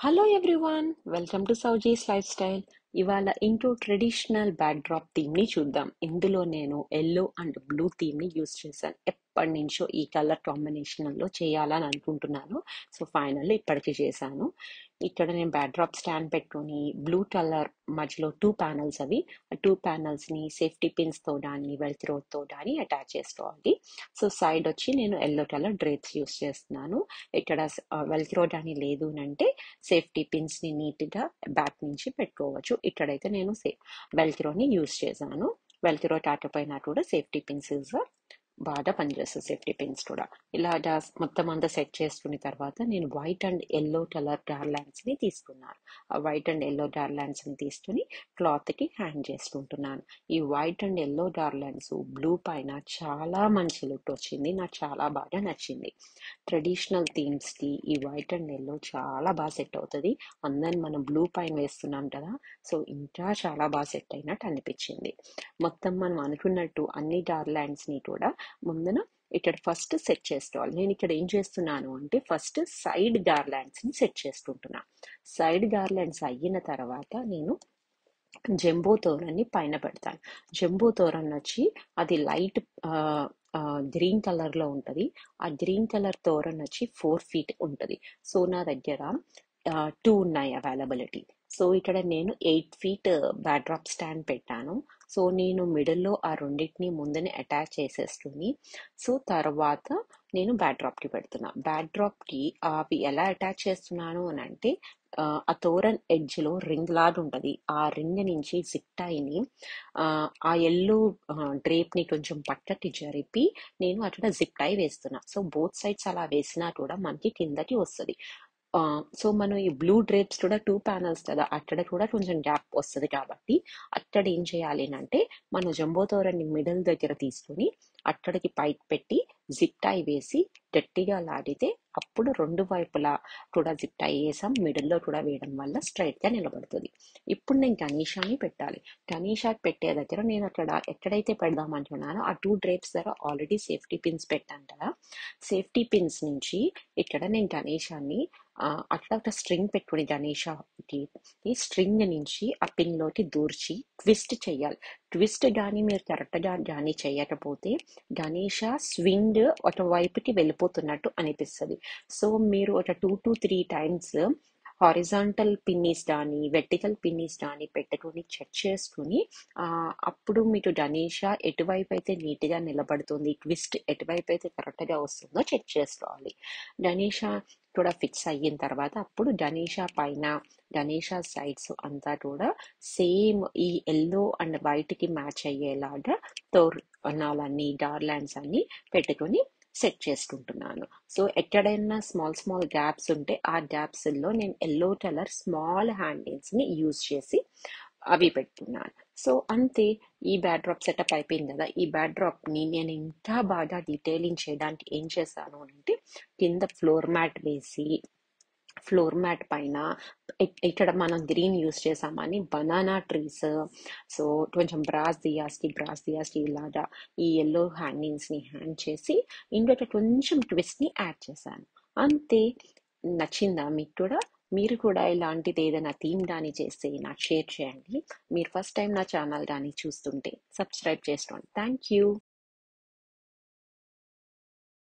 Hello everyone, welcome to Sowji's lifestyle. ఇవాళ ఇంట్లో traditional backdrop థీమ్ని చూద్దాం. ఇందులో నేను ఎల్లో అండ్ బ్లూ థీమ్ని యూస్ చేశాను. ఎప్పటి నుంచో ఈ కలర్ కాంబినేషన్లో చేయాలని అనుకుంటున్నాను. సో ఫైనల్లీ ఇప్పటికీ చేశాను. ఇక్కడ నేను బ్యాక్ డ్రాప్ స్టాండ్ పెట్టుకొని బ్లూ కలర్ మధ్యలో టూ ప్యానల్స్, అవి టూ ప్యానల్స్ని సేఫ్టీ పిన్స్తో కానీ వెల్క్రోతో కానీ అటాచ్ చేసుకోవాలి. సో సైడ్ వచ్చి నేను ఎల్లో కలర్ డ్రేప్స్ యూస్ చేస్తున్నాను. ఇక్కడ వెల్క్రో కానీ లేదు అంటే సేఫ్టీ పిన్స్ ని నీట్ గా బ్యాక్ నుంచి పెట్టుకోవచ్చు. ఇక్కడైతే నేను వెల్క్రోని యూజ్ చేశాను. వెల్క్రో కాకపోయినా కూడా సేఫ్టీ పిన్స్ బాగా పనిచేస్తుంది. సేఫ్టీ పిన్స్ కూడా ఇలా మొత్తం అంతా సెట్ చేసుకున్న తర్వాత నేను white and yellow colour garlands ని తీసుకున్నాను. ఆ వైట్ అండ్ ఎల్లో గార్లాండ్స్ ని తీసుకుని క్లాత్ కి హ్యాంగ్ చేసుకుంటున్నాను. ఈ white and yellow garlands blue పైన చాలా మంచి లుక్ వచ్చింది. నాకు చాలా బాగా నచ్చింది. ట్రెడిషనల్ థీమ్స్ కి ఈ వైట్ అండ్ ఎల్లో చాలా బాగా సెట్ అవుతుంది. అందరం మనం బ్లూ పైన వేస్తున్నాం కదా, సో ఇంకా చాలా బాగా సెట్ అయినట్టు అనిపించింది. మొత్తం మనం అనుకున్నట్టు అన్ని గార్లాండ్స్ ని కూడా ముందున ఇక్కడ ఫస్ట్ సెట్ చేసుకోవాలి. నేను ఇక్కడ ఏం చేస్తున్నాను అంటే ఫస్ట్ సైడ్ గార్లాండ్స్ ని సెట్ చేసుకుంటున్నా. సైడ్ గార్లాండ్స్ అయిన తర్వాత నేను జంబో తోరణాన్ని పైన పెడతాను. జంబో తోరణ్ వచ్చి అది లైట్ గ్రీన్ కలర్ లో ఉంటది. ఆ గ్రీన్ కలర్ తోరణ్ వచ్చి 4 feet ఉంటది. సో నా దగ్గర 2 ఉన్నాయి అవైలబిలిటీ. సో ఇక్కడ నేను 8 feet బ్యాక్ డ్రాప్ స్టాండ్ పెట్టాను. సో నేను మిడిల్లో ఆ రెండింటిని ముందునే అటాచ్ చేసేసుకుని సో తర్వాత నేను బ్యాక్ డ్రాప్ కి పెడుతున్నా. బ్యాక్ డ్రాప్ కి అవి ఎలా అటాచ్ చేస్తున్నాను అని అంటే ఆ తోరన్ ఎడ్జ్ లో రింగ్ లాగా ఉంటది. ఆ రింగ్ నుంచి జిప్ టైని ఆ ఎల్లో డ్రేప్ ని కొంచెం పక్కకి జరిపి నేను అక్కడ జిప్ టై వేస్తున్నా. సో బోత్ సైడ్స్ అలా వేసినా కూడా మనకి కిందకి వస్తుంది. సో మనం ఈ బ్లూ డ్రేప్స్ కూడా 2 panels కదా, అక్కడ కూడా కొంచెం గ్యాప్ వస్తుంది. కాబట్టి అక్కడ ఏం చేయాలి అంటే మన జంబో తోరణి మిడిల్ దగ్గర తీసుకుని అక్కడికి పైకి పెట్టి జిప్ టై వేసి గట్టిగా లాగితే అప్పుడు రెండు వైపులా కూడా జిప్ టై వేసాం. మిడిల్లో కూడా వేయడం వల్ల స్ట్రైట్ గా నిలబడుతుంది. ఇప్పుడు నేను గణేశాని పెట్టాలి. గణేశాకి పెట్టే దగ్గర నేను అక్కడ ఎక్కడైతే పెడదాం అంటున్నానో ఆ 2 డ్రేప్స్ దగ్గర ఆల్రెడీ సేఫ్టీ పిన్స్ పెట్టాను కదా. సేఫ్టీ పిన్స్ నుంచి ఇక్కడ నేను గణేశాన్ని అట్లా ఒక స్ట్రింగ్ పెట్టుకుని గణేషకి ఈ స్ట్రింగ్ నుంచి ఆ పిన్ లోకి దూర్చి ట్విస్ట్ చేయాలి. ట్విస్ట్ కానీ మీరు కరెక్ట్ గా కానీ చేయకపోతే గణేష స్వింగ్ ఒక వైపుకి వెళ్ళిపోతున్నట్టు అనిపిస్తుంది. సో మీరు ఒక 2 to 3 times హారిజాంటల్ పిన్నీస్ కానీ వెర్టికల్ పిన్నీస్ కానీ పెట్టుకుని చెక్ చేసుకుని అప్పుడు మీకు గణేష ఎటువైపు అయితే నీట్ గా నిలబడుతుంది, ట్విస్ట్ ఎటువైపు అయితే కరెక్ట్ గా వస్తుందో చెక్ చేసుకోవాలి. గణేష కూడా ఫిక్స్ అయిన తర్వాత అప్పుడు గణేష పైన గణేష సైడ్స్ అంతా కూడా సేమ్ ఈ ఎల్లో అండ్ వైట్ కి మ్యాచ్ అయ్యేలాగా తోరణాలన్నీ గార్లాండ్స్ అన్ని పెట్టుకొని సెట్ చేసుకుంటున్నాను. సో ఎక్కడైనా స్మాల్ స్మాల్ గ్యాప్స్ ఉంటే ఆ గ్యాప్స్ లో నేను ఎల్లో కలర్ స్మాల్ హ్యాండిల్స్ ని యూజ్ చేసి అవి పెట్టుకున్నాను. సో అంతే, ఈ బ్యాక్ డ్రాప్ సెటప్ అయిపోయింది కదా. ఈ బ్యాక్ డ్రాప్ ని నేను ఇంకా బాగా డీటెయిలింగ్ చేయడానికి ఏం చేశాను అంటే కింద ఫ్లోర్ మ్యాట్ వేసి ఫ్లోర్ మ్యాట్ పైన ఇక్కడ మనం గ్రీన్ యూస్ చేసామని బనానా ట్రీస్, సో కొంచెం బ్రాస్ దియాస్కి ఇలాగా ఈ ఎల్లో హ్యాంగింగ్స్ ని హ్యాంగ్ చేసి ఇంకొక కొంచెం ట్విస్ట్ ని యాడ్ చేశాను. అంతే. నచ్చిందా మీకు కూడా? మీరు కూడా ఇలాంటిది ఏదైనా థీమ్ కానీ చేస్తే నాకు షేర్ చేయండి. మీరు ఫస్ట్ టైం నా ఛానల్ కానీ చూస్తుంటే సబ్స్క్రైబ్ చేసుకోండి. Thank you.